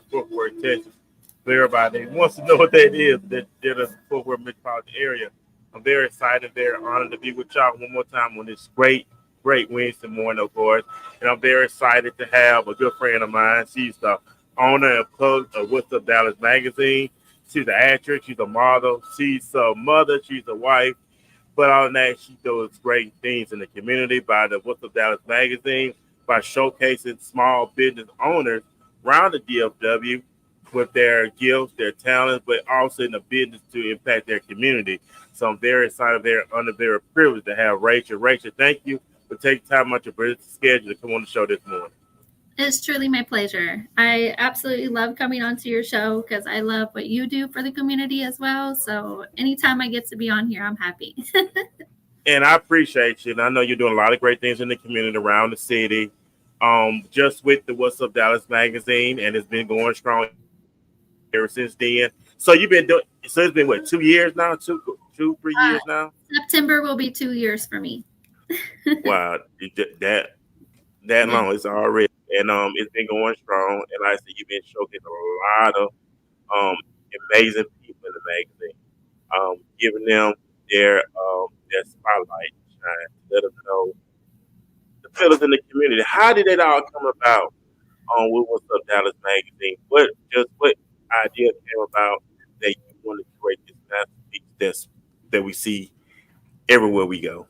Fort Worth, Texas. For everybody that wants to know what that is, that they're the Fort Worth metropolitan area. I'm very excited, very honored to be with y'all one more time on this great Wednesday morning, of course. And I'm very excited to have a good friend of mine. She's the owner and plug of What's Up Dallas magazine. She's an actress, she's a model, she's a mother, she's a wife. But other than that, she does great things in the community by the What's Up Dallas magazine, by showcasing small business owners around the DFW with their gifts, their talents, but also in the business to impact their community. So I'm very excited, very honored, very privileged to have Rachel. Rachel, thank you for taking time out your busy schedule to come on the show this morning. It's truly my pleasure. I absolutely love coming onto your show because I love what you do for the community as well. So anytime I get to be on here, I'm happy. And I appreciate you. And I know you're doing a lot of great things in the community around the city. Just with the What's Up Dallas magazine, and it's been going strong ever since then. So you've been doing. So it's been what, 2 years now, 3 years now. September will be 2 years for me. Wow, that Yeah. long. It's already, and it's been going strong. And like I said, you've been showcasing a lot of um amazing people in the magazine, giving them their spotlight, shine, let them know the fellas in the community. How did it all come about? With What's Up Dallas magazine? What idea came about that you wanted to create this masterpiece that we see everywhere we go?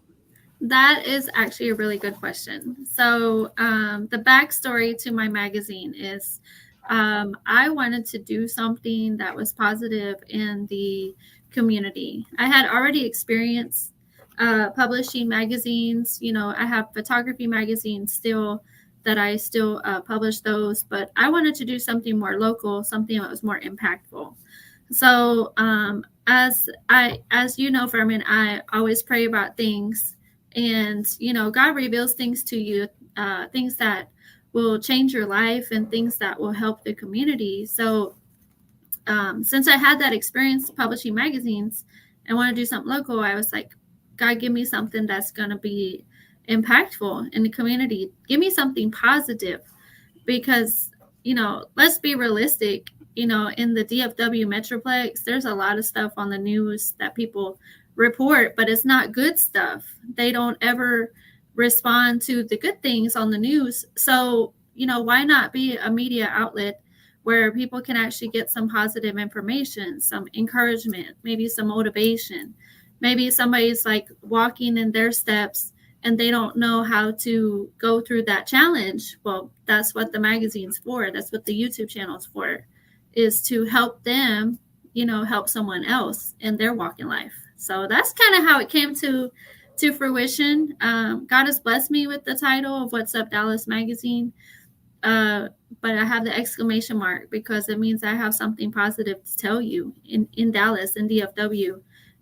That is actually a really good question. So, the backstory to my magazine is I wanted to do something that was positive in the community. I had already experienced publishing magazines. You know, I have photography magazines still that I still publish those, but I wanted to do something more local, something that was more impactful. So, as you know, Furman, I always pray about things, and God reveals things to you, things that will change your life and things that will help the community. So, since I had that experience publishing magazines and want to do something local, I was like, God, give me something that's going to be impactful in the community. Give me something positive because, let's be realistic. In the DFW Metroplex, there's a lot of stuff on the news that people report, but it's not good stuff. They don't ever respond to the good things on the news. So, why not be a media outlet where people can actually get some positive information, some encouragement, maybe some motivation? Maybe somebody's like walking in their steps and they don't know how to go through that challenge. Well, that's what the magazine's for. That's what the YouTube channel's for, is to help them, help someone else in their walk in life. So that's kind of how it came to fruition. God has blessed me with the title of What's Up Dallas magazine. But I have the exclamation mark because it means I have something positive to tell you in Dallas, in DFW.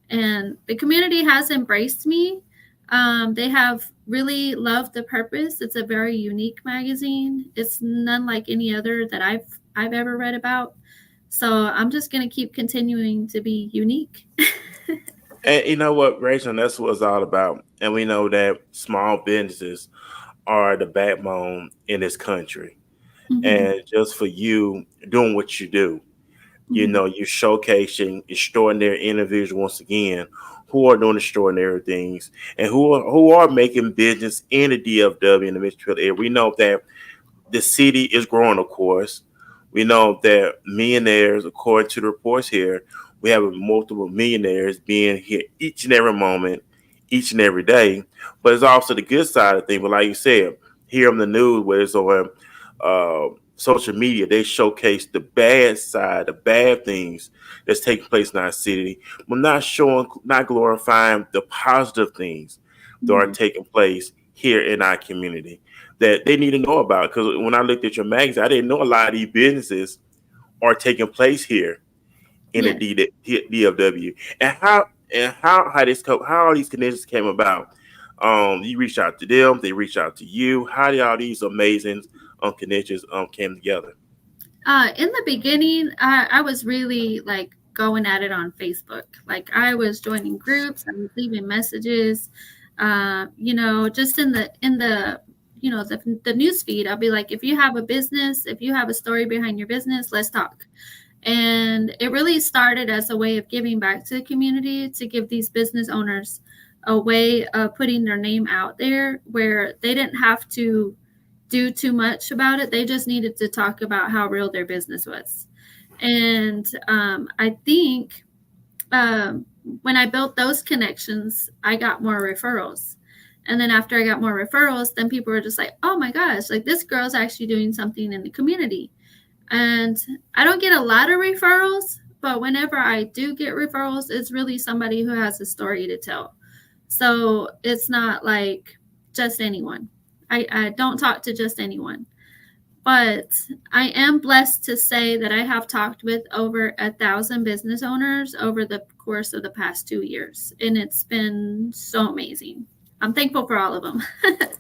And the community has embraced me. They have really loved the purpose. It's a very unique magazine. It's none like any other that I've ever read about. So I'm just gonna keep continuing to be unique. And you know what, Rachel, that's what it's all about. And we know that small businesses are the backbone in this country. Hmm. And just for you doing what you do, Hmm. you're showcasing extraordinary individuals once again who are doing extraordinary things and who are making business in the DFW in the Mitchell area. We know that the city is growing, of course. We know that millionaires, according to the reports here, we have multiple millionaires being here each and every moment, each and every day. But it's also the good side of things. But like you said, here on the news, where it's on social media, they showcase the bad side, the bad things that's taking place in our city, but not showing, not glorifying the positive things that are Hmm. taking place here in our community that they need to know about. Because when I looked at your magazine, I didn't know a lot of these businesses are taking place here in the Yes. DFW. And how all these connections came about. You reached out to them, they reached out to you. How did all these amazing connections came together? In the beginning, I was really like going at it on Facebook. Like I was joining groups, I was leaving messages, just in the the news feed. I'll be like, if you have a business, if you have a story behind your business, let's talk. And it really started as a way of giving back to the community, to give these business owners a way of putting their name out there where they didn't have to do too much about it. They just needed to talk about how real their business was. And I think when I built those connections, I got more referrals. And then after I got more referrals, then people were just like, oh my gosh, like this girl's actually doing something in the community. And I don't get a lot of referrals, but whenever I do get referrals, it's really somebody who has a story to tell. So it's not like just anyone. I don't talk to just anyone. But I am blessed to say that I have talked with over 1,000 business owners over the course of the past 2 years. And it's been so amazing. I'm thankful for all of them.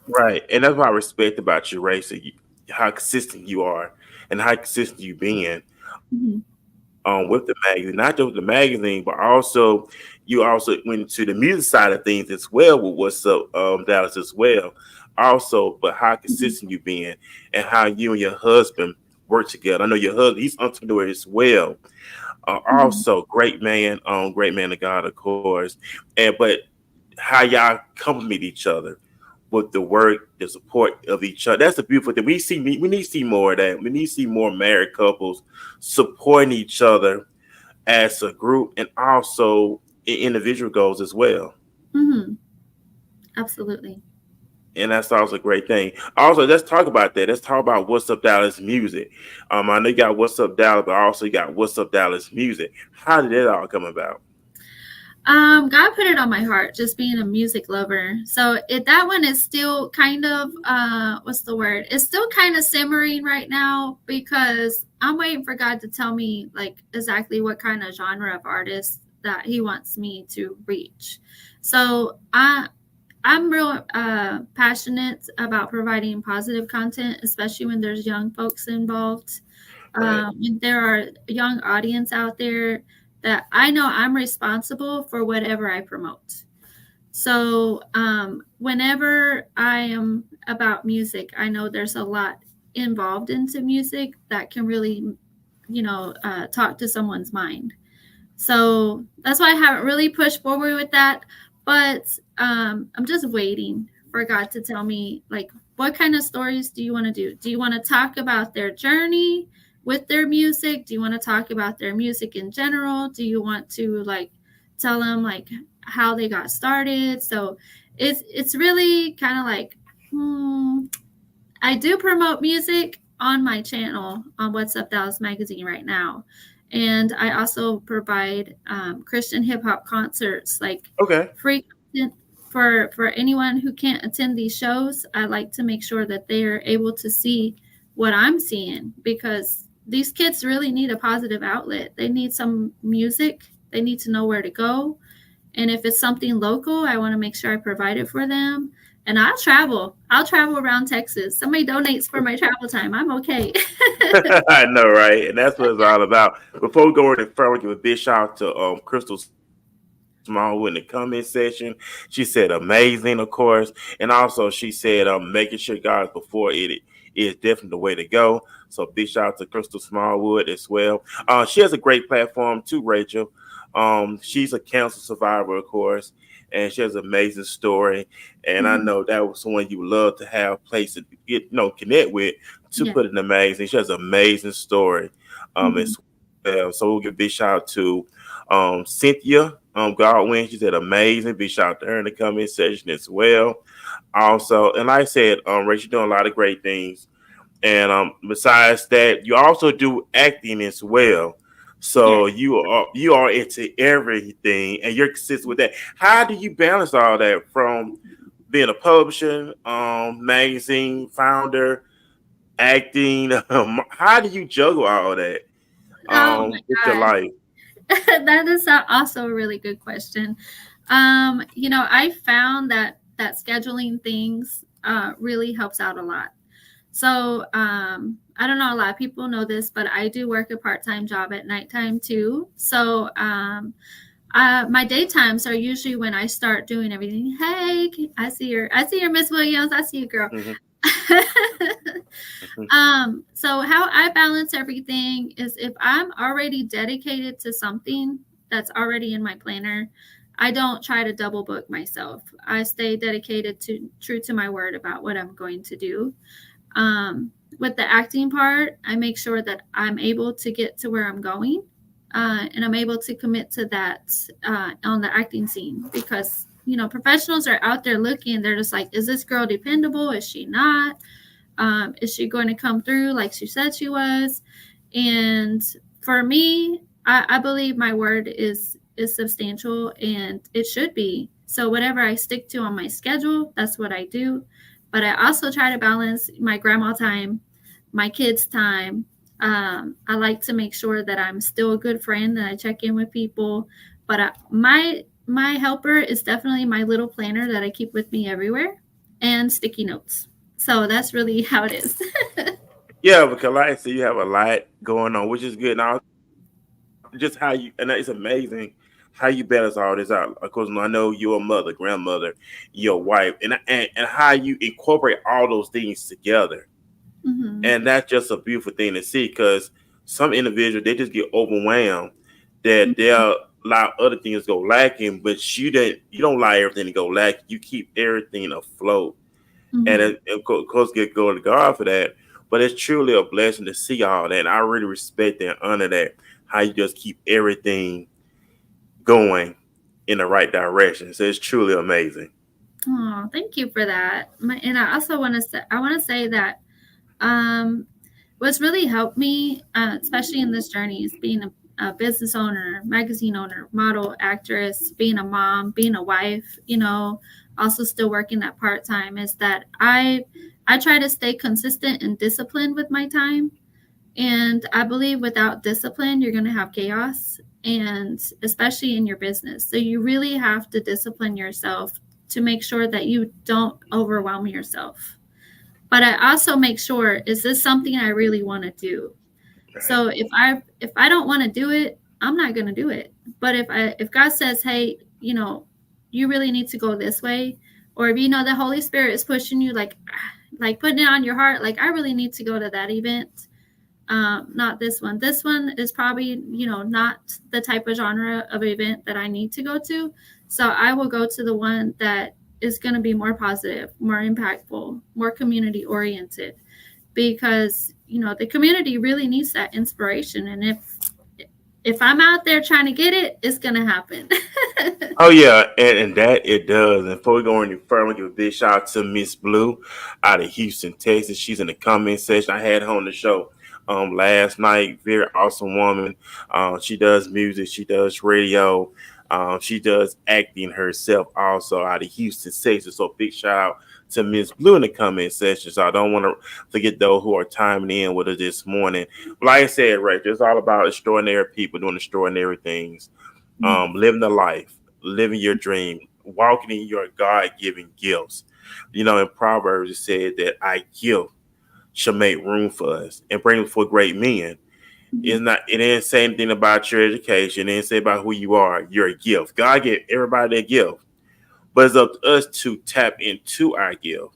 Right. And that's what I respect about you, Ray. So how consistent you are and how consistent you been Mhm. with the magazine, not just with the magazine, but also you also went to the music side of things as well with What's Up Dallas as well. Also, but how Mhm. consistent you been and how you and your husband work together. I know your husband, he's entrepreneur as well. Mhm. Also, great man of God, of course. And but how y'all compliment each other with the work, the support of each other. That's the beautiful thing. We need to see more of that. We need to see more married couples supporting each other as a group and also in individual goals as well. Mhm. Absolutely. And that's also a great thing. Also, let's talk about that. Let's talk about What's Up Dallas music. I know you got What's Up Dallas, but also you got What's Up Dallas music. How did that all come about? God put it on my heart, just being a music lover. So that one is still kind of what's the word? It's still kind of simmering right now because I'm waiting for God to tell me like exactly what kind of genre of artist that He wants me to reach. So I'm real passionate about providing positive content, especially when there's young folks involved. Right. There are young audience out there that I know I'm responsible for whatever I promote. So whenever I am about music, I know there's a lot involved into music that can really, talk to someone's mind. So that's why I haven't really pushed forward with that. But I'm just waiting for God to tell me, like, what kind of stories do you want to do? Do you want to talk about their journey with their music? Do you want to talk about their music in general? Do you want to, like, tell them, like, how they got started? So it's really kind of like, I do promote music on my channel on What's Up Dallas Magazine right now. And I also provide Christian hip hop concerts, like Okay. free content for anyone who can't attend these shows. I like to make sure that they are able to see what I'm seeing because these kids really need a positive outlet. They need some music, they need to know where to go. And if it's something local, I want to make sure I provide it for them. And I'll travel. I'll travel around Texas. Somebody donates for my travel time. I'm okay. I know, right? And that's what it's all about. Before we go any further, give a big shout out to Crystal Smallwood in the comment section. She said amazing, of course. And also she said making sure guys before it is definitely the way to go. So big shout out to Crystal Smallwood as well. She has a great platform too, Rachel. She's a cancer survivor, of course, and she has an amazing story. And I Mhm. know that was someone you would love to have a place to get, connect with to Yeah. put it amazing. She has an amazing story Mhm. as well. So we'll give a big shout out to Cynthia Godwin. She said amazing. Big shout out to her in the comment section as well. Also, and like I said, Rachel doing a lot of great things. And besides that, you also do acting as well. Yeah. So you are into everything, and you're consistent with that. How do you balance all that from being a publisher, magazine founder, acting? How do you juggle all that Oh my with your gosh. life? That is also a really good question. I found that scheduling things really helps out a lot. So I don't know, a lot of people know this, but I do work a part-time job at nighttime too. So my daytimes are usually when I start doing everything. Hey, I see your Miss Williams. I see you, girl. Mhm. So how I balance everything is if I'm already dedicated to something that's already in my planner, I don't try to double book myself. I stay dedicated to true to my word about what I'm going to do. With the acting part, I make sure that I'm able to get to where I'm going, and I'm able to commit to that on the acting scene because professionals are out there looking. They're just like, is this girl dependable? Is she not? Is she going to come through like she said she was? And for me, I believe my word is substantial and it should be. So whatever I stick to on my schedule, that's what I do. But I also try to balance my grandma time, my kids' time. I like to make sure that I'm still a good friend, that I check in with people. But my helper is definitely my little planner that I keep with me everywhere, and sticky notes. So that's really how it is. Yeah, because like I said, you have a lot going on, which is good. Now, just how you and it's amazing how you balance all this out. Of course, I know you're a mother, grandmother, your wife, and how you incorporate all those things together. Hmm. And that's just a beautiful thing to see because some individuals they just get overwhelmed that they'll allow other things to go lacking, but you don't allow everything to go lacking. You keep everything afloat, and Hmm. of course get go to God for that. But it's truly a blessing to see all that. And I really respect and honor that how you just keep everything going in the right direction. So it's truly amazing. Oh, thank you for that. And I also want to say that um, what's really helped me, especially in this journey, is being a business owner, magazine owner, model, actress, being a mom, being a wife. Also still working that part time. Is that I try to stay consistent and disciplined with my time. And I believe without discipline, you're going to have chaos, and especially in your business. So you really have to discipline yourself to make sure that you don't overwhelm yourself. But I also make sure, is this something I really want to do? Right. So if I don't want to do it, I'm not going to do it. But if God says, "Hey, you really need to go this way," or if the Holy Spirit is pushing you, like putting it on your heart, like I really need to go to that event, not this one. This one is probably, not the type of genre of event that I need to go to. So I will go to the one that is going to be more positive, more impactful, more community oriented, because, the community really needs that inspiration. And if I'm out there trying to get it, it's going to happen. Oh yeah, and that it does. And before we go any further, I want to give a big shout out to Miss Blue out of Houston, Texas. She's in the comment section. I had her on the show last night. Very awesome woman. She does music, she does radio, she does acting herself also out of Houston, Texas. So big shout out to Miss Blue in the comment section. So I don't want to forget those who are timing in with us this morning. Like I said, right, it's all about extraordinary people doing extraordinary things, living the life, living your dream, walking in your God given gifts. In Proverbs, it said that I gift shall make room for us and bring for great men. It didn't say anything about your education, it didn't say about who you are. You're a gift. God gave everybody a gift, but it's up to us to tap into our gift.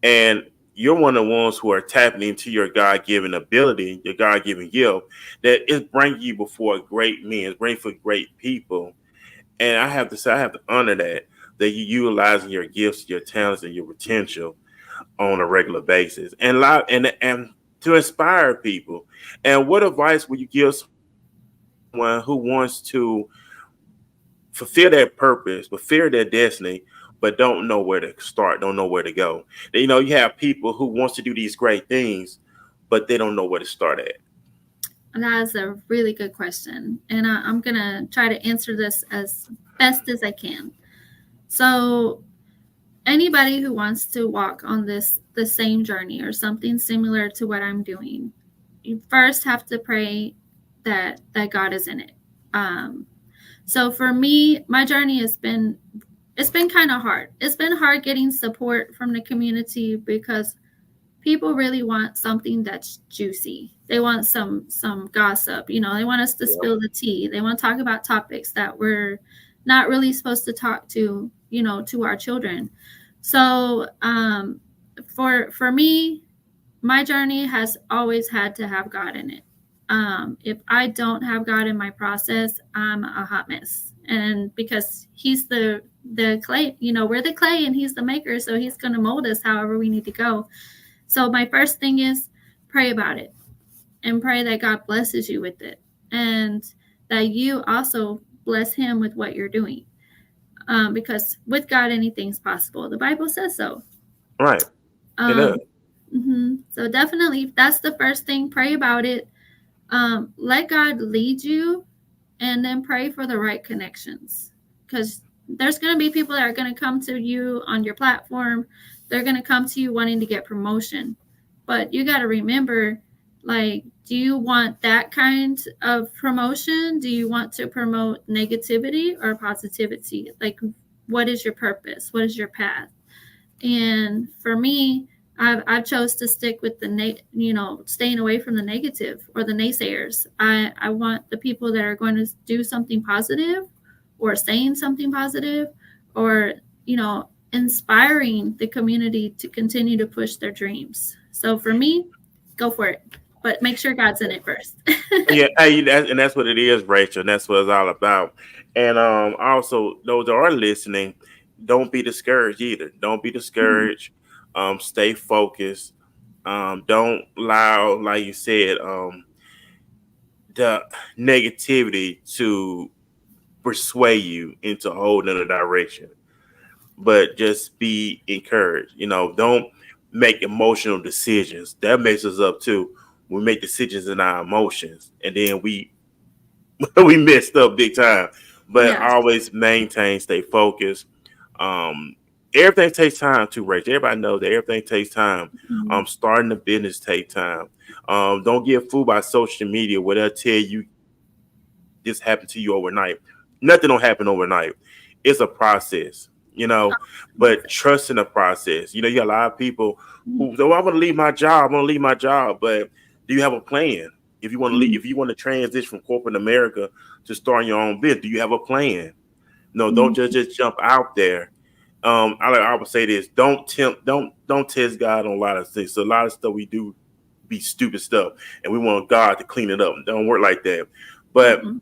And you're one of the ones who are tapping into your God given ability, your God given gift, that is bringing you before great men, it's bringing for great people. And I have to say, I have to honor that you utilizing your gifts, your talents, and your potential on a regular basis, and to inspire people. And what advice would you give someone who wants to fulfill their purpose, fulfill their destiny, but don't know where to start, don't know where to go? You have people who wants to do these great things, but they don't know where to start at. That is a really good question. And I'm going to try to answer this as best as I can. So, anybody who wants to walk on the same journey or something similar to what I'm doing, you first have to pray that God is in it. Um, so for me, my journey it's been kind of hard. It's been hard getting support from the community because people really want something that's juicy. They want some gossip. They want us to Yep. spill the tea. They want to talk about topics that we're not really supposed to talk to our children. So For me, my journey has always had to have God in it. If I don't have God in my process, I'm a hot mess. And because He's the clay, we're the clay and He's the maker, so He's going to mold us however we need to go. So my first thing is pray about it and pray that God blesses you with it, and that you also bless Him with what you're doing. Because with God, anything's possible. The Bible says so. Right. It does. Um, so definitely, that's the first thing. Pray about it. Let God lead you, and then pray for the right connections. Because there's going to be people that are going to come to you on your platform. They're going to come to you wanting to get promotion. But you got to remember, like, do you want that kind of promotion? Do you want to promote negativity or positivity? Like, what is your purpose? What is your path? And for me, I've chose to stick with staying away from the negative or the naysayers. I want the people that are going to do something positive, or saying something positive, or inspiring the community to continue to push their dreams. So for me, go for it, but make sure God's in it first. Yeah, and that's what it is, Rachel. And that's what it's all about. And also, those that are listening, don't be discouraged either. Don't be Mhm. discouraged. Stay focused. Don't allow, like you said, the negativity to persuade you into a whole nother direction. But just be encouraged. Don't make emotional decisions. That makes us up too. We make decisions in our emotions, and then we messed up big time. But Yes. always maintain, stay focused. Um, Everything takes time too, Rachel. Everybody knows that everything takes time. Mhm. Starting a business takes time. Don't get fooled by social media where they'll tell you this happened to you overnight. Nothing don't happen overnight. It's a process, but trust in the process. You got a lot of people who say, well, I'm gonna leave my job, I'm gonna leave my job, but do you have a plan? If you want to leave, Mhm. if you want to transition from corporate America to starting your own business, do you have a plan? No, don't Mhm. just jump out there. I would say this: don't test God on a lot of things. So a lot of stuff we do be stupid stuff, and we want God to clean it up. It don't work like that. But Mhm.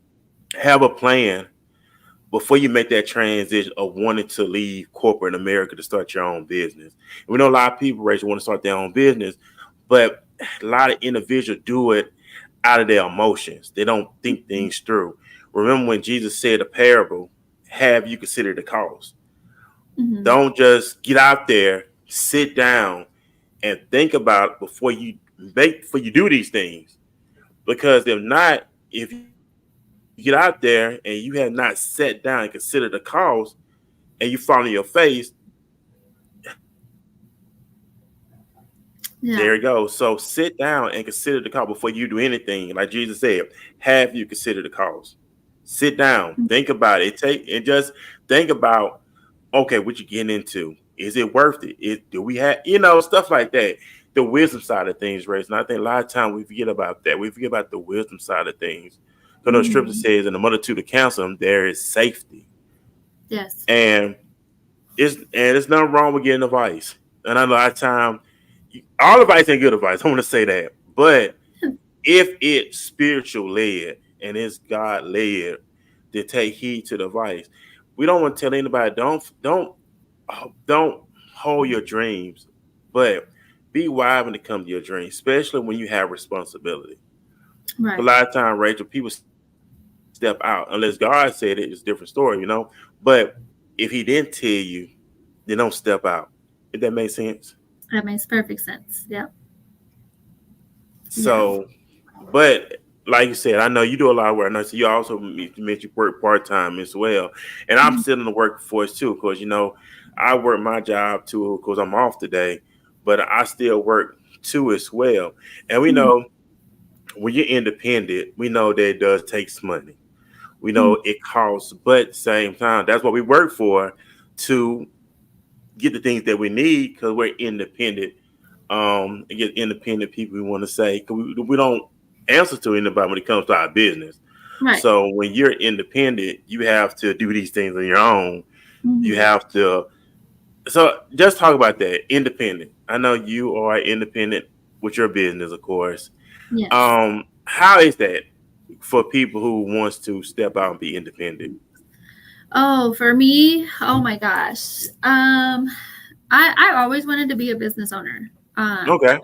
have a plan before you make that transition of wanting to leave corporate America to start your own business. And we know a lot of people, Rachel, want to start their own business, but a lot of individuals do it out of their emotions. They don't think things through. Remember when Jesus said a parable, have you considered the cost? Mhm. Don't just get out there, sit down, and think about it before you do these things. Because if not, if you get out there and you have not sat down and considered the cost and you fall on your face, there Yeah. you go. So sit down and consider the cost before you do anything. Like Jesus said, have you considered the cost? Sit down, think about it. Just think about, okay, what you getting into. Is it worth it? Do we have stuff like that? The wisdom side of things, Race. And I think a lot of time we forget about that. We forget about the wisdom side of things. Because the scripture Mhm. says in the multitude of counsel there is safety. Yes. And it's nothing wrong with getting advice. And I know a lot of time all advice ain't good advice. I want to say that. But if it's spiritual led and it's God led, to take heed to the advice. We don't want to tell anybody don't hold your dreams, but be wise when it comes to your dreams, especially when you have responsibility. A Right. lot of time, Rachel, people step out unless God said it. It's a different story. But if He didn't tell you, then don't step out. If that makes sense. That makes perfect sense. Yep. Yes. So, but like you said, I know you do a lot of work. I know so you also mentioned you work part time as well, and I'm Mhm. still in the workforce too. Because I work my job too. Because I'm off today, but I still work too as well. And we Mhm. know when you're independent, we know that it does takes money. We Mhm. know it costs, but at the same time, that's what we work for to get the things that we need because we're independent. And get independent people we want to say because we don't answer to anybody when it comes to our business. Right. So when you're independent, you have to do these things on your own. You Mhm. have to. So just talk about that independent. I know you are independent with your business, of course. Yes. How is that for people who wants to step out and be independent? Oh, for me, oh my gosh. I always wanted to be a business owner. Okay.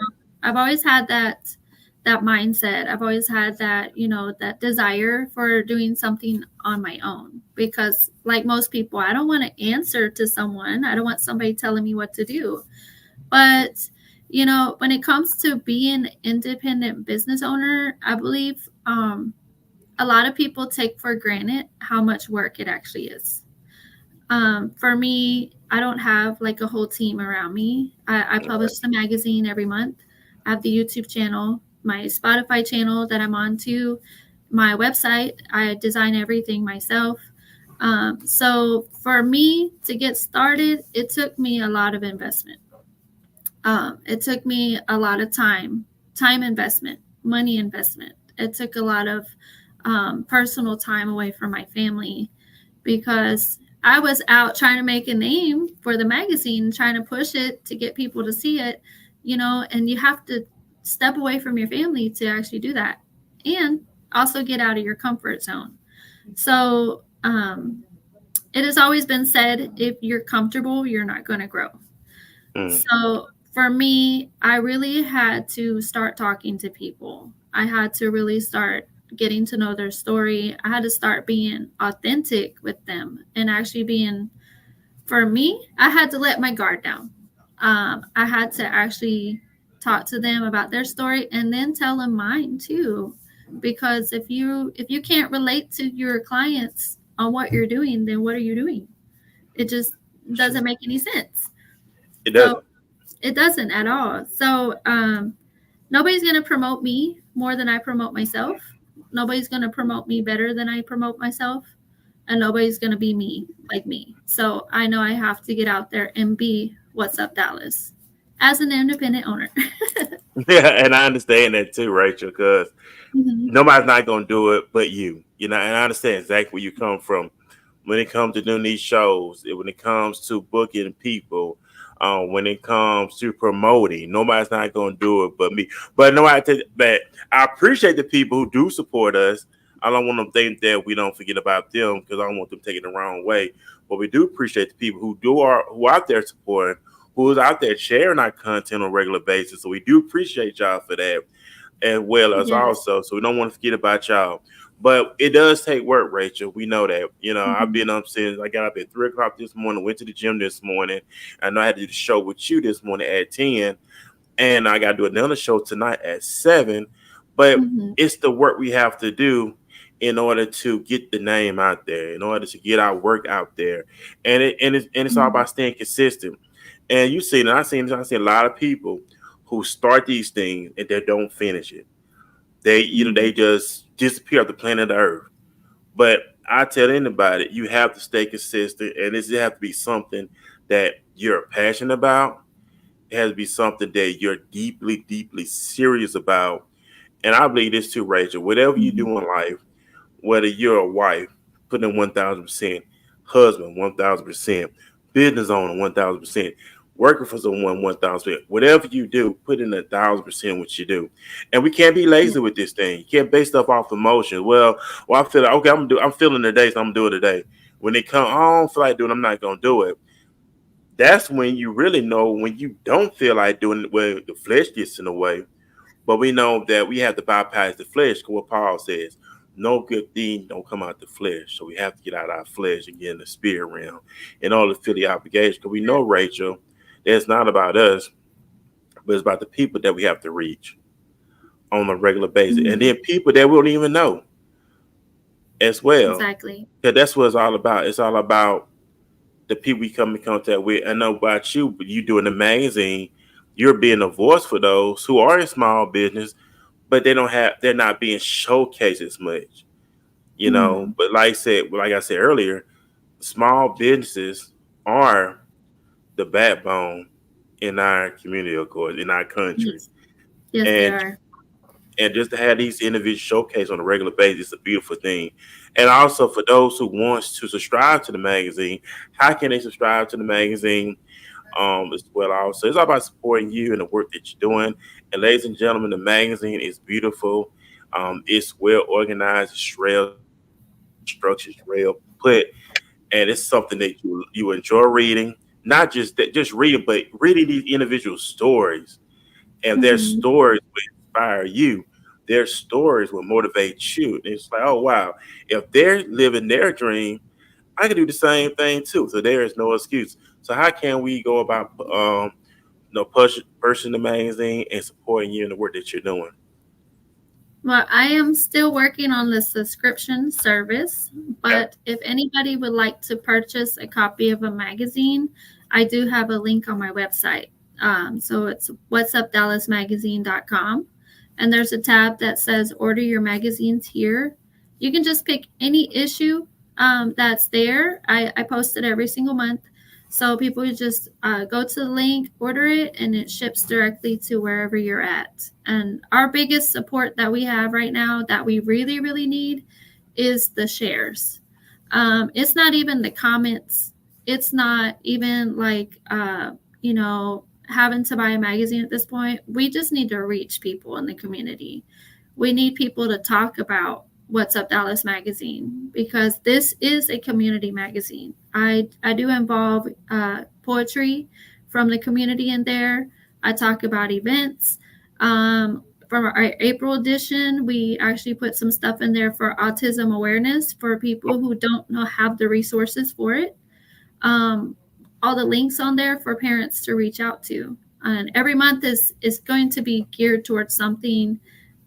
I've always had that mindset. I've always had that, that desire for doing something on my own because like most people, I don't want to answer to someone. I don't want somebody telling me what to do. But when it comes to being an independent business owner, I believe a lot of people take for granted how much work it actually is. For me, I don't have like a whole team around me. I publish the magazine every month. I have the YouTube channel, my Spotify channel that I'm on to, my website. I design everything myself. So for me to get started, it took me a lot of investment. It took me a lot of time investment, money investment. It took a lot of personal time away from my family because I was out trying to make a name for the magazine, trying to push it to get people to see it, and you have to step away from your family to actually do that and also get out of your comfort zone. So, it has always been said if you're comfortable, you're not going to grow. Mm, So for me, I really had to start talking to people. I had to really start getting to know their story. I had to start being authentic with them and actually being, for me, I had to let my guard down. I had to actually talk to them about their story and then tell them mine too. Because if you can't relate to your clients on what you're doing, then what are you doing? It just sure. doesn't make any sense. It So doesn't. it doesn't at all. So nobody's going to promote me more than I promote myself. Nobody's going to promote me better than I promote myself. And nobody's going to be me like me. So I know I have to get out there and be what's up, Dallas, as an independent owner. Yeah, and I understand that too, Rachel, because Hmm. nobody's not gonna do it but you. You know, and I understand exactly where you come from when it comes to doing these shows, when it comes to booking people, when it comes to promoting, nobody's not gonna do it but me. But no, but I appreciate the people who do support us. I don't want them to think that we don't forget about them because I don't want them taking it the wrong way. But we do appreciate the people who are out there supporting, who is out there sharing our content on a regular basis. So we do appreciate y'all for that as well as Yes. also. So we don't want to forget about y'all. But it does take work, Rachel. We know that. I've Hmm. been up since I got up at 3 o'clock this morning, went to the gym this morning. I know I had to do the show with you this morning at 10. And I got to do another show tonight at 7. But Hmm. it's the work we have to do in order to get the name out there, in order to get our work out there. And it's all Hmm. about staying consistent. And you see, and I seen a lot of people who start these things and they don't finish it. They Hmm. just disappear off the planet Earth. But I tell anybody, you have to stay consistent, and this has to be something that you're passionate about. It has to be something that you're deeply, deeply serious about. And I believe this too, Rachel. Whatever you Hmm. do in life, whether you're a wife, put in 1,000%, husband, 1,000%, business owner, 1,000%, working for someone, 1,000%. Whatever you do, put in 1,000% what you do. And we can't be Yeah. lazy with this thing. You can't base stuff off emotions. Well, I feel like, okay, I'm feeling the day, so I'm gonna do it today. When it comes, I don't feel like doing, I'm not gonna do it. That's when you really know when you don't feel like doing it, when the flesh gets in the way. But we know that we have to bypass the flesh. Because what Paul says, no good thing don't come out the flesh. So we have to get out our flesh and get in the spirit realm in order to feel the obligation. Because we know, Rachel, that it's not about us, but it's about the people that we have to reach on a regular basis. And Hmm. then people that we don't even know as well. Exactly. Because that's what it's all about. It's all about the people we come in contact with. I know about you, but you doing the magazine, you're being a voice for those who are in small business, but they're not being showcased as much, you know. Hmm. But like I said earlier, small businesses are the backbone in our community, of course, in our country. Yes. Yes, they And are. and just to have these individuals showcased on a regular basis is a beautiful thing. And also for those who wants to subscribe to the magazine, how can they subscribe to the magazine? as well. Also, it's all about supporting you and the work that you're doing. And ladies and gentlemen, the magazine is beautiful. It's well organized, it's well structured, it's well put, and it's something that you enjoy reading. Not just that, just reading, but reading these individual stories, and their Hmm. stories will inspire you. Their stories will motivate you. And it's like, oh wow, if they're living their dream, I can do the same thing too. So there is no excuse. So how can we go about pushing the magazine and supporting you in the work that you're doing? Well, I am still working on the subscription service, Okay. but if anybody would like to purchase a copy of a magazine, I do have a link on my website. So it's whatsupdallasmagazine.com. And there's a tab that says order your magazines here. You can just pick any issue that's there. I post it every single month. So people just go to the link, order it, and it ships directly to wherever you're at. And our biggest support that we have right now that we really, really need is the shares. It's not even the comments. It's not even like, having to buy a magazine at this point. We just need to reach people in the community. We need people to talk about What's Up Dallas magazine because this is a community magazine. I do involve poetry from the community in there. I talk about events. From our April edition, we actually put some stuff in there for autism awareness for people who don't know have the resources for it. Um, all the links on there for parents to reach out to. And every month is going to be geared towards something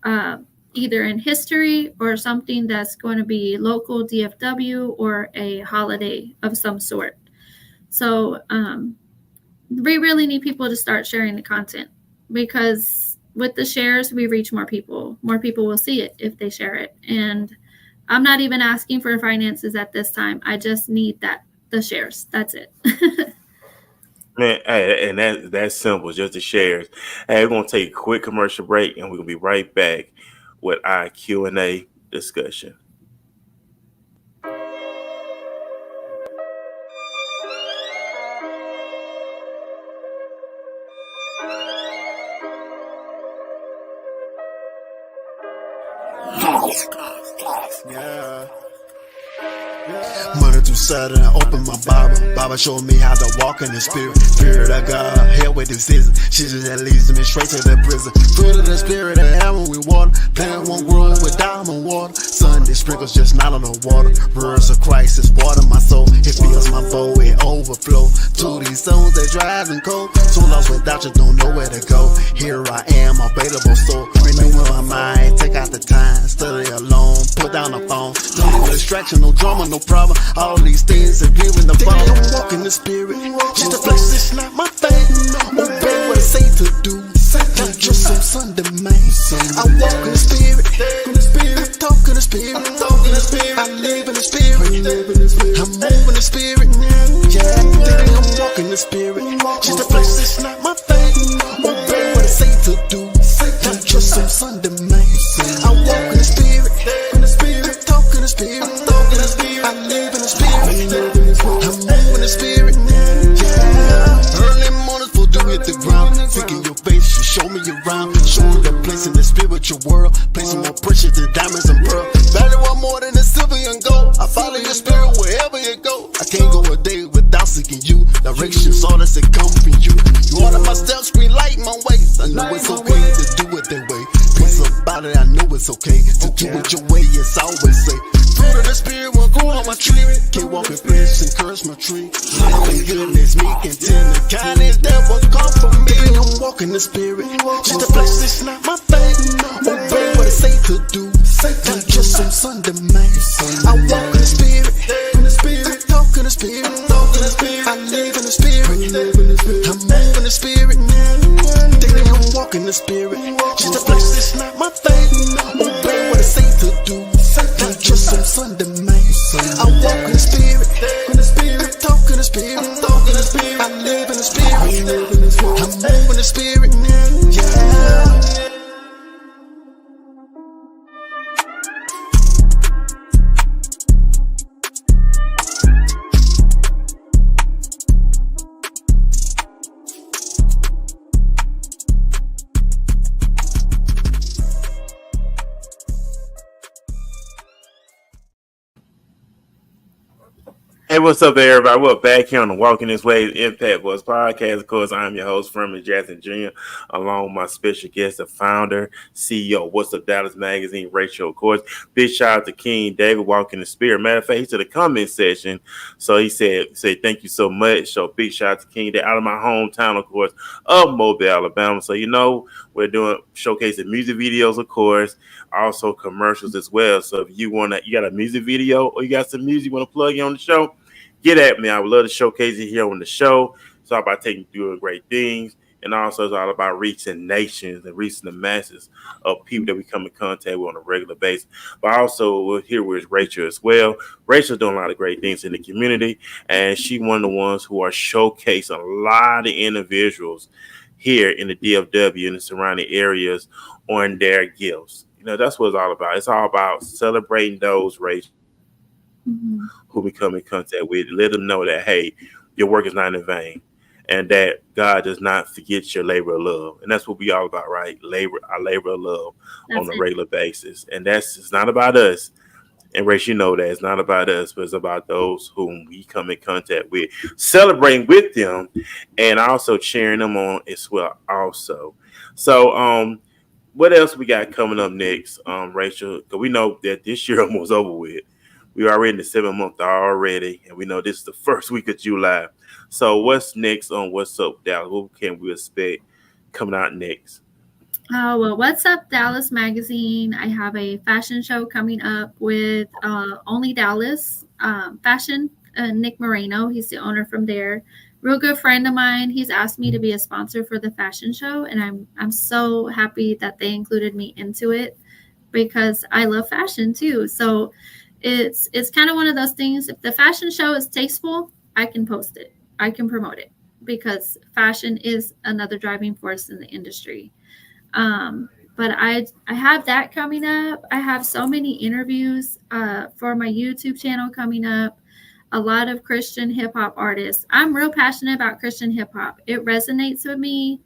uh, either in history or something that's going to be local DFW or a holiday of some sort. So we really need people to start sharing the content because with the shares, we reach more people. More people will see it if they share it. And I'm not even asking for finances at this time. I just need the shares. That's it. Man, hey, and that's simple, just the shares. Hey, we're gonna take a quick commercial break, and we're gonna be right back with our Q&A discussion. Yeah. Monday through Saturday, I open my Bible. Bible showed me how to walk in the spirit. Spirit of God, hell with decision. Shit that leads me straight to the prison. Fruit of the spirit, the heaven with water. Plant one growing with diamond water. Sunday sprinkles just not on the water. Words of Christ is water my soul. It fills my bowl, it overflow. To these souls that dries and cold. So lost without you, don't know where to go. Here I am, available soul. Renewing my mind, take out the time. Study alone, put down the phone. No distraction, no drama, no problem. All these things are giving the Father. I'm walking the spirit. Just the flesh is not my thing. Obey what I say to do. Not just some Sunday man. I walk in the spirit. I talk in the spirit. I live in the spirit. I'm moving the spirit. Yeah, I'm walking the spirit. Just the flesh is not my thing. Obey what I say to do. Not just some Sunday man. I walk in the spirit. I talk in the spirit. I live in the spirit. I'm moving the spirit. Yeah. Early mornings before you hit the ground. Thinking your face, you show me around. Show me the place in the spiritual world. Placing more precious than diamonds and pearl. Value one more than the silver and gold. I follow your spirit wherever you go. I can't go a day without seeking you. Directions, all that's it come from you. You order my steps, green light my way. I know it's okay to do it that way. Peace about it, I know it's okay to do it your way. It's always say. Fruit of the spirit will grow on my tree. Can't walk in flesh and curse my tree. Love and goodness, meek and tender. Kindness that will come from me. I'm walking the spirit. Just the flesh is not my thing. Obey what I say to do. Not just some Sunday man. I walk in the spirit. I talk in the spirit. I live in the spirit. I'm moving the spirit. I'm walking the spirit. Just the flesh is not my thing. Obey what I say to do. Not just some Sunday man. I walk in the spirit. I talk in the spirit. I live in the spirit. I'm moving the spirit. Yeah. Hey, what's up, everybody? We're back here on the Walking This Way Impact Voice podcast. Of course, I'm your host, Ferman Jackson Jr., along with my special guest, the founder, CEO of What's Up Dallas Magazine, Rachel. Of course, big shout out to King David, Walking the Spirit. Matter of fact, he's to the comment section. So he said, thank you so much. So big shout out to King David out of my hometown, of course, of Mobile, Alabama. So, we're doing showcasing music videos, of course, also commercials as well. So if you got a music video or you got some music you want to plug in on the show, get at me. I would love to showcase it here on the show. It's all about doing great things. And also it's all about reaching nations and reaching the masses of people that we come in contact with on a regular basis. But also we're here with Rachel as well. Rachel's doing a lot of great things in the community. And she's one of the ones who are showcasing a lot of individuals here in the DFW and the surrounding areas on their gifts. That's what it's all about. It's all about celebrating those, Rachel, who we come in contact with, let them know that, hey, your work is not in vain and that God does not forget your labor of love. And that's what we all about, right? Our labor of love on a regular basis. And it's not about us. And Rachel, that it's not about us, but it's about those whom we come in contact with, celebrating with them and also cheering them on as well also. So, what else we got coming up next, Rachel? Because we know that this year almost over with. We're already in the 7th month already, and we know this is the first week of July. So what's next on What's Up Dallas? What can we expect coming out next? Well, What's Up Dallas Magazine. I have a fashion show coming up with Only Dallas Fashion. Nick Moreno, he's the owner from there. Real good friend of mine. He's asked me to be a sponsor for the fashion show, and I'm so happy that they included me into it because I love fashion too. So it's kind of one of those things. If the fashion show is tasteful, I can post it. I can promote it because fashion is another driving force in the industry. But I have that coming up. I have so many interviews for my YouTube channel coming up. A lot of Christian hip hop artists. I'm real passionate about Christian hip hop. It resonates with me.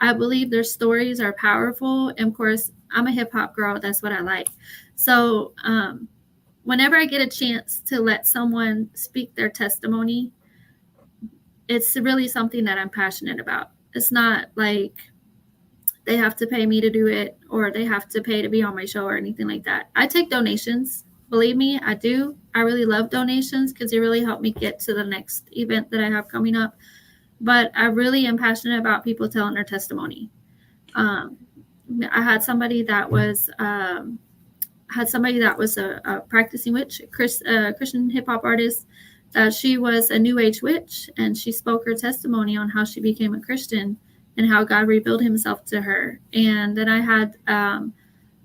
I believe their stories are powerful. And of course, I'm a hip hop girl. That's what I like. So whenever I get a chance to let someone speak their testimony, it's really something that I'm passionate about. It's not like they have to pay me to do it or they have to pay to be on my show or anything like that. I take donations. Believe me, I do. I really love donations because they really help me get to the next event that I have coming up. But I really am passionate about people telling their testimony. I had somebody that was a practicing witch, Christian hip hop artist, that she was a New Age witch, and she spoke her testimony on how she became a Christian and how God revealed himself to her. And then I had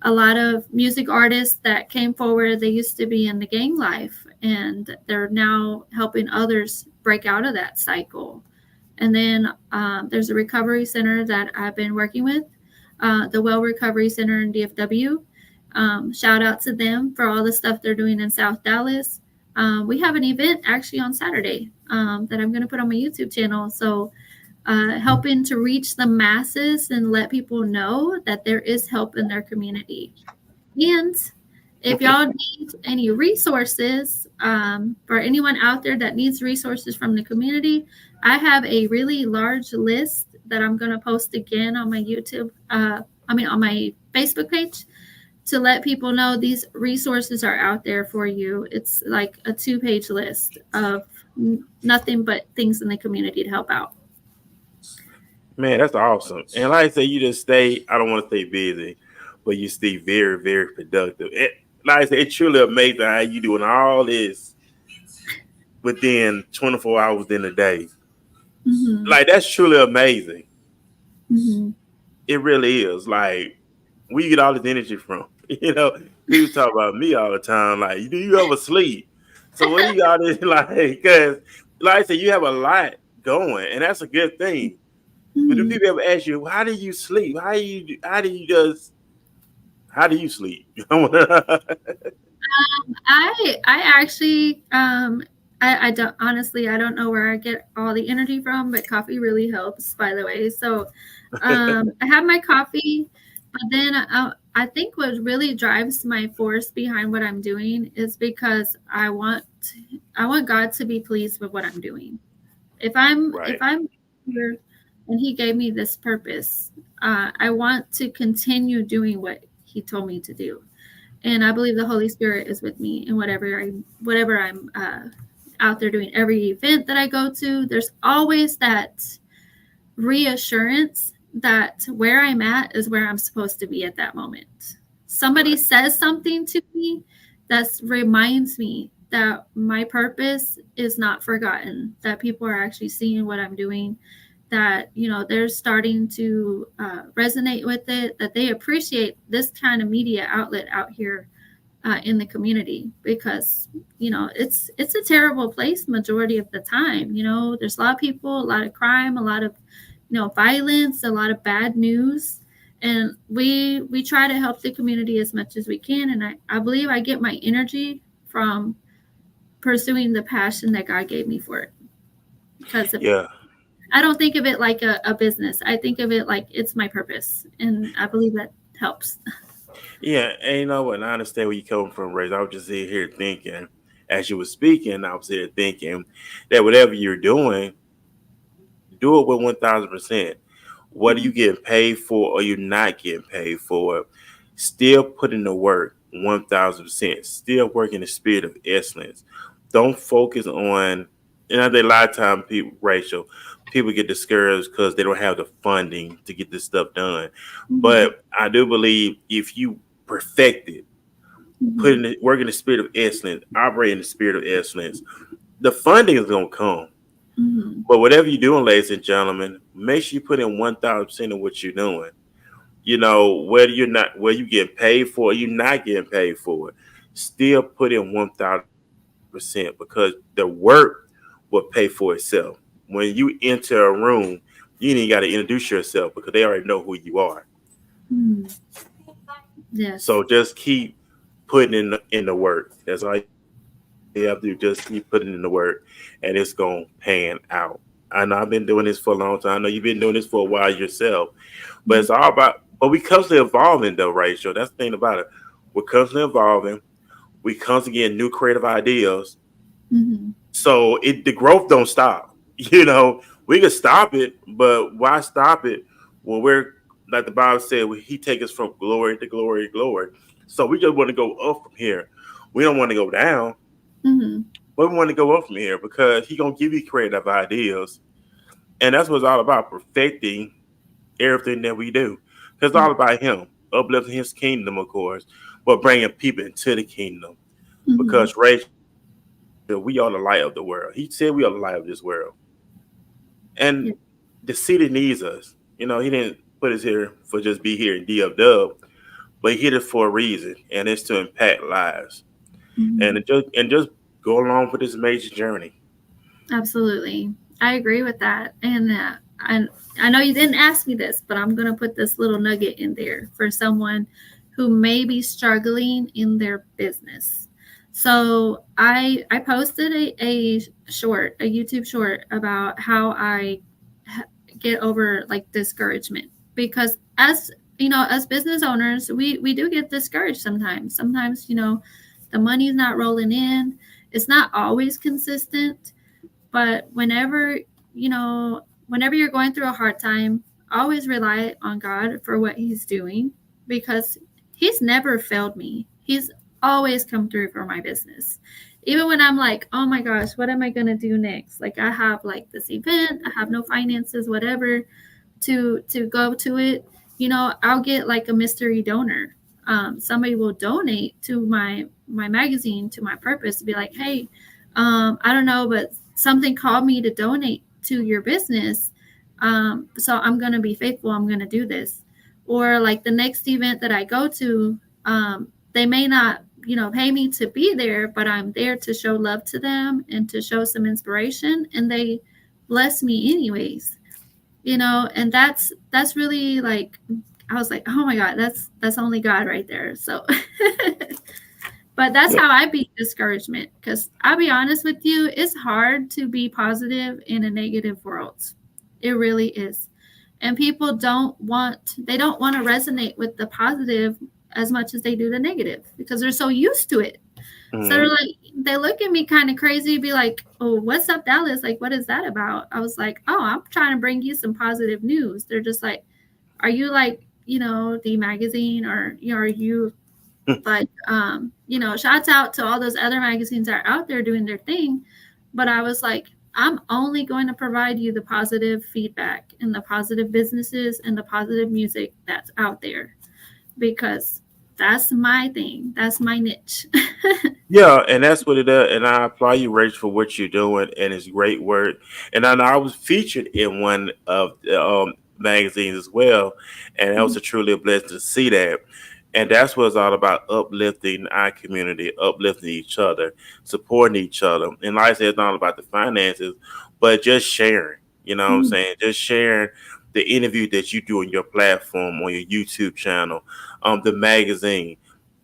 a lot of music artists that came forward. They used to be in the gang life, and they're now helping others break out of that cycle. And then there's a recovery center that I've been working with, the Well Recovery Center in DFW. Shout out to them for all the stuff they're doing in South Dallas. We have an event actually on Saturday that I'm going to put on my YouTube channel. So helping to reach the masses and let people know that there is help in their community. And if y'all need any resources, for anyone out there that needs resources from the community, I have a really large list that I'm going to post again on my YouTube, on my Facebook page, to let people know these resources are out there for you. It's like a 2-page list of nothing but things in the community to help out. Man, that's awesome. And like I say, you just stay, I don't want to say busy, but you stay very, very productive. Like I say, it's truly amazing how you doing all this within 24 hours in a day. Mm-hmm. Like, that's truly amazing. Mm-hmm. It really is. Like, where you get all this energy from? People talk about me all the time. Like, do you ever sleep? So what do you got this, like, because like I said, you have a lot going, and that's a good thing. Mm-hmm. But do people ever ask you, how do you sleep? How do you sleep? I actually I don't, honestly, I don't know where I get all the energy from, but coffee really helps, by the way. So I have my coffee, but then I think what really drives my force behind what I'm doing is because I want God to be pleased with what I'm doing. If Right. I'm here and He gave me this purpose, I want to continue doing what He told me to do, and I believe the Holy Spirit is with me in whatever I'm out there doing. Every event that I go to, there's always that reassurance that where I'm at is where I'm supposed to be at that moment. Somebody Right. says something to me that reminds me that my purpose is not forgotten, that people are actually seeing what I'm doing, that, they're starting to resonate with it, that they appreciate this kind of media outlet out here in the community, because it's a terrible place majority of the time. There's a lot of people, a lot of crime, a lot of violence, a lot of bad news, and we try to help the community as much as we can. And I believe I get my energy from pursuing the passion that God gave me for it, because Yeah. I don't think of it like a business. I think of it like it's my purpose, and I believe that helps. Yeah, and you know what? And I understand where you come from, Ray. I was just sitting here thinking, as you were speaking, I was here thinking that whatever you're doing, do it with 1,000%. Whether you Mhm. getting paid for or you're not getting paid for it, still put in the work 1,000%. Still work in the spirit of excellence. Don't focus on, and I think a lot of time people, Rachel, people get discouraged because they don't have the funding to get this stuff done. Mhm. But I do believe if you perfect it, put Mhm. in the, work in the spirit of excellence, operate in the spirit of excellence, the funding is gonna come. Mhm. But whatever you're doing, ladies and gentlemen, make sure you put in 1,000% of what you're doing. You know, whether you get paid for it, you're not getting paid for it, still put in 1,000% because the work will pay for itself. When you enter a room, you ain't got to introduce yourself because they already know who you are. Mhm. Yes. So just keep putting in the work. That's all you have to do. Just keep putting in the work, and it's gonna pan out. I know I've been doing this for a long time. I know you've been doing this for a while yourself, but it's all about. But we constantly evolving, though, Rachel. That's the thing about it. We're constantly evolving. We constantly getting new creative ideas. Mhm. So the growth don't stop. You know, we can stop it, but why stop it when we're like the Bible said, He take us from glory to glory to glory. So we just want to go up from here. We don't want to go down, Mhm. but we want to go up from here because He gonna give you creative ideas, and that's what it's all about: perfecting everything that we do. Because it's Yeah. all about Him uplifting His kingdom, of course, but bringing people into the kingdom. Mhm. Because Rachel, we are the light of the world. He said we are the light of this world. And Yeah. the city needs us. You know, he didn't put us here for just be here in DFW, but he did it for a reason, and it's to impact lives. And Mhm. just go along for this major journey. Absolutely. I agree with that. And I know you didn't ask me this, but I'm going to put this little nugget in there for someone who may be struggling in their business. So I posted a YouTube short about how I get over like discouragement, because as business owners, we do get discouraged sometimes. Sometimes, the money's not rolling in. It's not always consistent, but whenever you're going through a hard time, always rely on God for what He's doing, because He's never failed me. He's always come through for my business. Even when I'm like, oh my gosh, what am I going to do next? Like, I have like this event, I have no finances, whatever, to go to it. I'll get like a mystery donor. Somebody will donate to my magazine, to my purpose, to be like, hey, I don't know, but something called me to donate to your business. So I'm going to be faithful. I'm going to do this. Or like the next event that I go to, they may not, pay me to be there, but I'm there to show love to them and to show some inspiration. And they bless me anyways, and that's really like, I was like, oh my God, that's only God right there. So but that's Yep. how I beat discouragement, because I'll be honest with you, it's hard to be positive in a negative world. It really is. And people don't want to resonate with the positive as much as they do the negative because they're so used to it. So they're Mhm. like, they look at me kind of crazy, be like, "Oh, what's up, Dallas? Like, what is that about?" I was like, "Oh, I'm trying to bring you some positive news." They're just like, "Are you like, the magazine, or are you like, shouts out to all those other magazines that are out there doing their thing." But I was like, I'm only going to provide you the positive feedback and the positive businesses and the positive music that's out there because that's my thing. That's my niche. Yeah, and that's what it is. And I applaud you, Rachel, for what you're doing, and it's great work. And I know I was featured in one of the magazines as well, and that was truly a blessing to see that. And that's what it's all about: uplifting our community, uplifting each other, supporting each other. And like I said, it's not about the finances, but just sharing. You know what I'm saying? Just sharing the interview that you do on your platform, on your YouTube channel, the magazine.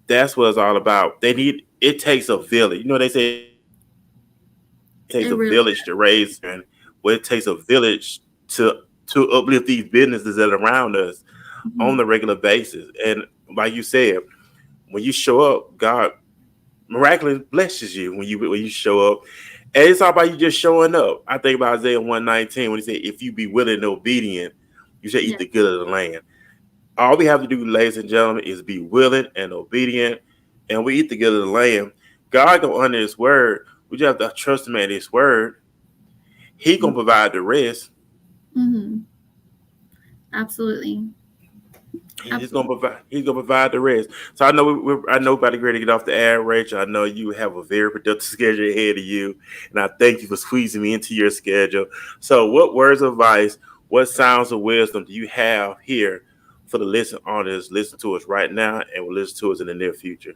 That's what it's all about. They need it takes a village. You know they say it takes a village to raise children. It Well, really it takes a village to uplift these businesses that are around us on the does. regular basis. And like you said, when you show up, God miraculously blesses you when you show up. And it's all about you just showing up. I think about Isaiah 119 when he said, "If you be willing and obedient, you shall eat Yeah. the good of the land." All we have to do, ladies and gentlemen, is be willing and obedient, and we eat the good of the land. God gonna honor His word. We just have to trust Him at His word. He gonna provide the rest. Mm-hmm. Absolutely. He's gonna Absolutely. provide. He's gonna provide the rest. So I know I know about to ready to get off the air, Rachel. I know you have a very productive schedule ahead of you, and I thank you for squeezing me into your schedule. So, what words of advice, what sounds of wisdom do you have here for the listen audience? Listen to us right now, and will listen to us in the near future.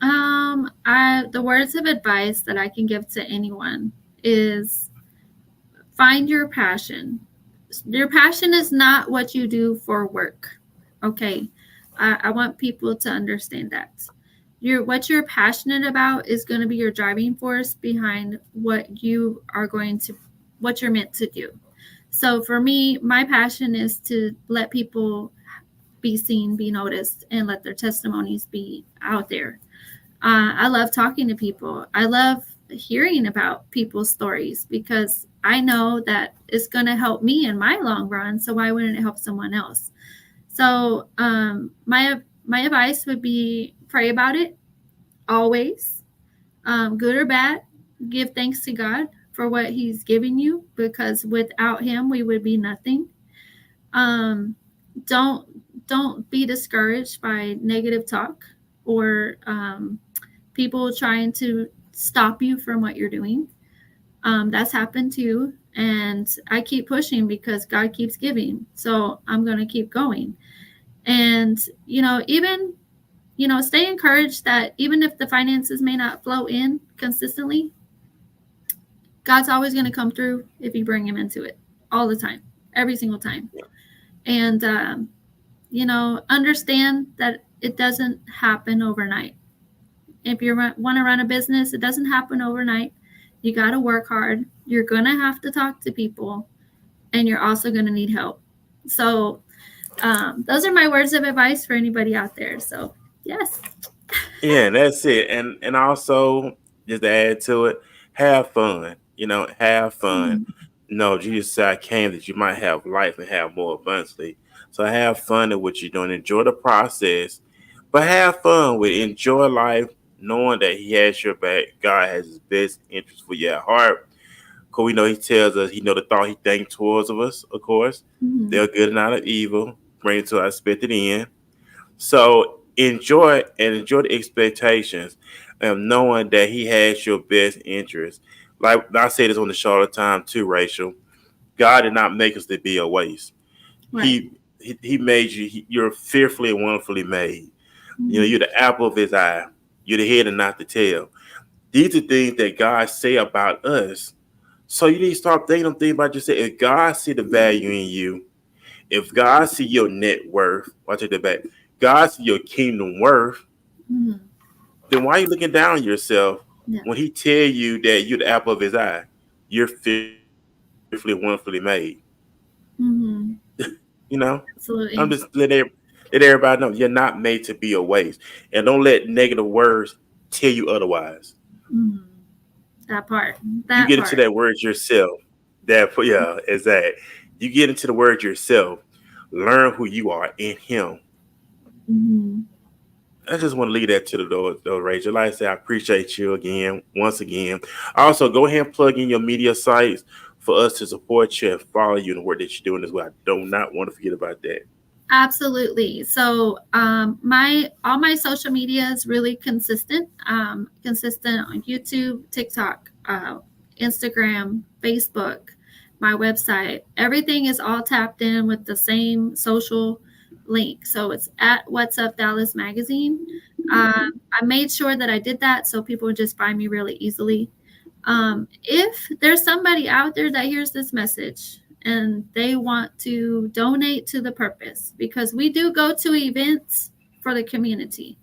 I the words of advice that I can give to anyone is find your passion. Your passion is not what you do for work. Okay. I want people to understand that. What you're passionate about is going to be your driving force behind what you're meant to do. So for me, my passion is to let people be seen, be noticed, and let their testimonies be out there. I love talking to people. I love hearing about people's stories because I know that it's going to help me in my long run. So why wouldn't it help someone else? So my advice would be pray about it always, good or bad. Give thanks to God for what He's given you because without Him we would be nothing. Um, don't don't be discouraged by negative talk or people trying to stop you from what you're doing. That's happened too. And I keep pushing because God keeps giving. So I'm going to keep going. And, even, stay encouraged that even if the finances may not flow in consistently, God's always going to come through if you bring Him into it all the time, every single time. And, understand that it doesn't happen overnight. If you want to run a business, it doesn't happen overnight. You got to work hard. You're going to have to talk to people, and you're also going to need help. So, those are my words of advice for anybody out there. So, yes. Yeah, and that's it. And also just to add to it, have fun. Have fun. Mhm. No, Jesus said I came that you might have life and have more abundantly. So have fun in what you're doing. Enjoy the process, but have fun with it. Enjoy life, knowing that He has your back. God has His best interest for your heart. Because we know He tells us He know the thought He thinks towards of us. Of course, Mhm. they're good and not of evil, bring it to our expected end. So enjoy the expectations, knowing that He has your best interest. Like I say this on the show all the time too, Rachel. God did not make us to be a waste. Right. He made you. You're fearfully and wonderfully made. Mhm. You're the apple of His eye. You're the head and not the tail. These are things that God say about us. So you need to start thinking about yourself. If God see the value in you, if God see your net worth, watch it back. God see your kingdom worth, Mhm. then why are you looking down on yourself Yeah. when He tell you that you're the apple of His eye? You're fearfully and wonderfully made. Mhm. You know, I'm just Absolutely. letting Let everybody know you're not made to be a waste, and don't let negative words tell you otherwise. Mhm. That part. You That get into part. that word yourself. That yeah, is that you get into the word yourself. Learn who you are in Him. Mhm. I just want to leave that to the door, though, Rachel. Like I said, I appreciate you again, once again. Also, go ahead and plug in your media sites for us to support you and follow you in the work that you're doing as well. I do not want to forget about that. Absolutely. So my all my social media is really consistent. Consistent on YouTube, TikTok, Instagram, Facebook, my website. Everything is all tapped in with the same social link. So it's at What's Up Dallas Magazine. I made sure that I did that so people would just find me really easily. If there's somebody out there that hears this message and they want to donate to the purpose, because we do go to events for the community,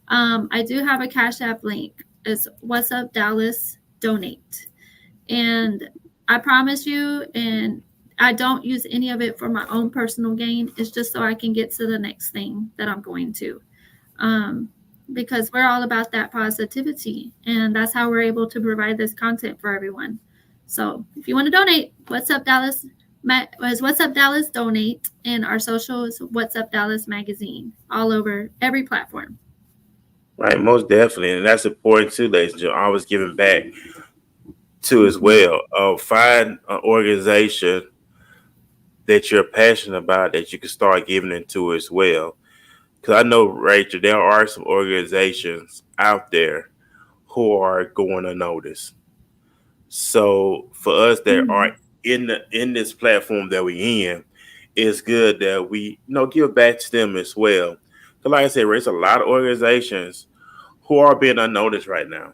I do have a Cash App link. It's What's Up Dallas Donate. And I promise you, and I don't use any of it for my own personal gain. It's just so I can get to the next thing that I'm going to. Um, because we're all about that positivity, and that's how we're able to provide this content for everyone. So if you want to donate, What's Up Dallas is What's Up Dallas Donate, and our social is What's Up Dallas Magazine, all over every platform. Right, most definitely, and that's important too, ladies and gentlemen. Always giving back too as Mhm. well. Find an organization that you're passionate about that you can start giving into as well. Because I know, Rachel, there are some organizations out there who are going unnoticed. So for us that are Mhm. in this platform that we in, it's good that we give back to them as well. Because like I said, there's a lot of organizations who are being unnoticed right now.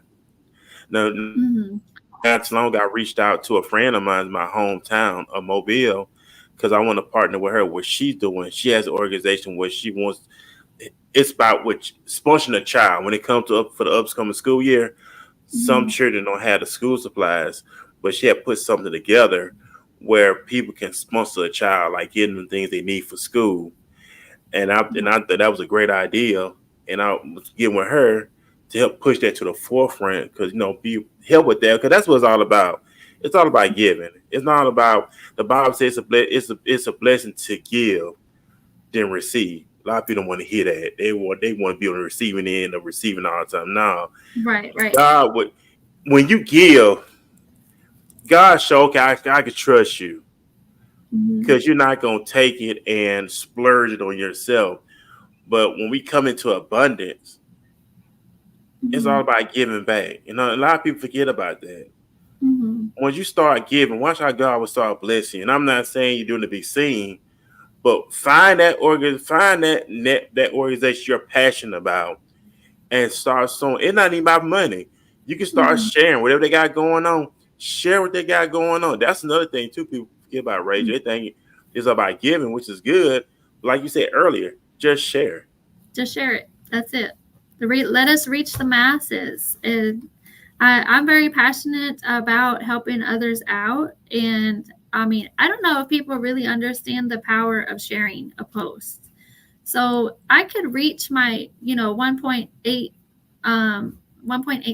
Now, Mhm. not too long ago, I reached out to a friend of mine in my hometown of Mobile because I want to partner with her. What she's doing, she has an organization where she wants. It's about which sponsoring a child when it comes to up for the upcoming school year. Some Mhm. children don't have the school supplies, but she had put something together where people can sponsor a child, like getting them things they need for school. And I thought that was a great idea, and I was getting with her to help push that to the forefront because be help with that because that's what it's all about. It's all about giving. It's not about the Bible says it's a blessing to give than receive. A lot of people don't want to hear that. They want to be on the receiving end of receiving all the time. No, Right, right. God would when you give, God show okay, I can trust you Mhm. because you're not gonna take it and splurge it on yourself. But when we come into abundance, it's all Mhm. about giving back. A lot of people forget about that. Mhm. Once you start giving, watch how God will start blessing you. And I'm not saying you're doing to be seen, but find that organization you're passionate about and start sowing. It's not even about money. You can start Mhm. sharing whatever they got going on. Share what they got going on. That's another thing too. People forget about Rachel. They think it's about giving, which is good. Like you said earlier, just share. Just share it. That's it. Let us reach the masses. And I'm very passionate about helping others out. And I mean, I don't know if people really understand the power of sharing a post. So I could reach my, 1.8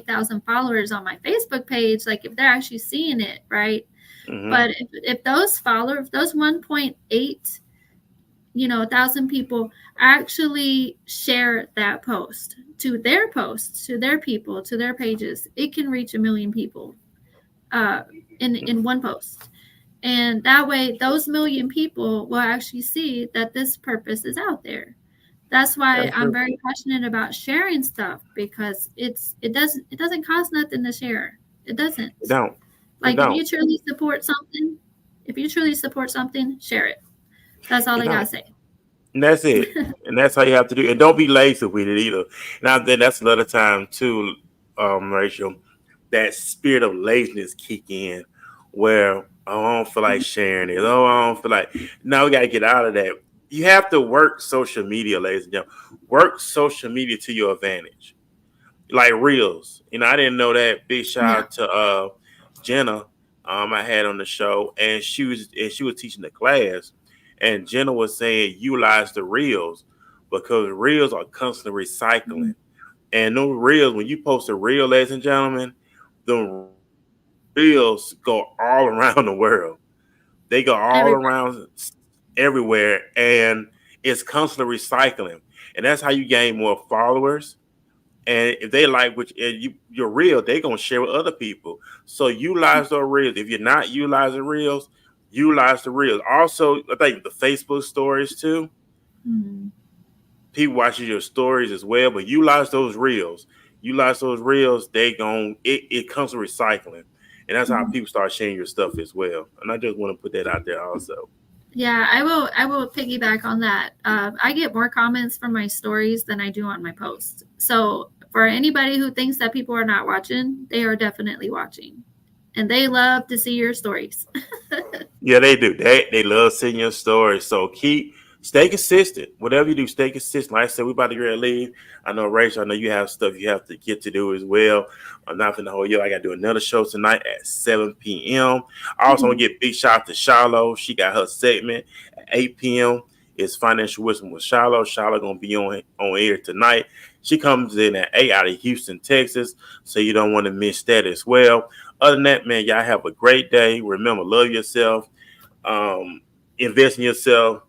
thousand followers on my Facebook page, like if they're actually seeing it, right? Hmm. But if those followers, if those 1.8 1,000 people actually share that post to their posts, to their people, to their pages, it can reach a million people uh, in one post. And that way, those million people will actually see that this purpose is out there. That's why That's I'm true. very passionate about sharing stuff, because it doesn't cost nothing to share. It It doesn't. don't. It Like don't. if you truly support something, share it. That's all It I gotta don't. say. And that's it. And that's how you have to do it. And don't be lazy with it either. Now then that's another time too, Rachel, that spirit of laziness kick in where oh, I don't feel like sharing it. Oh, I don't feel like now we gotta get out of that. You have to work social media, ladies and gentlemen. Work social media to your advantage. Like reels. I didn't know that. Big shout Yeah. out to Jenna I had on the show and she was teaching the class and Jenna was saying utilize the reels. because reels are constantly recycling. And those reels, when you post a reel, ladies and gentlemen, the reels go all around the world. They go all Everywhere. around everywhere, and it's constantly recycling. And that's how you gain more followers. And if they like which you're real, they're gonna share with other people. So utilize those reels. If you're not utilizing reels, utilize the reels. Also, I think the Facebook stories too. Mhm. People watching your stories as well, but utilize those reels. Utilize those reels. It comes with recycling, and that's how Mhm. people start sharing your stuff as well. And I just want to put that out there also. Yeah, I will. I will piggyback on that. I get more comments from my stories than I do on my posts. So for anybody who thinks that people are not watching, they are definitely watching, and they love to see your stories. Yeah, they do. They love seeing your story. So stay consistent. Whatever you do, stay consistent. Like I said, we about to get ready to leave. I know Rachel, I know you have stuff you have to get to do as well. I'm not for the whole year. I gotta do another show tonight at 7 p.m. I also want to get big shout out to Shiloh. She got her segment at 8 p.m. It's Financial Wisdom with Shiloh. Shiloh gonna be on air tonight. She comes in at 8 out of Houston, Texas. So you don't want to miss that as well. Other than that, man, y'all have a great day. Remember, love yourself, invest in yourself,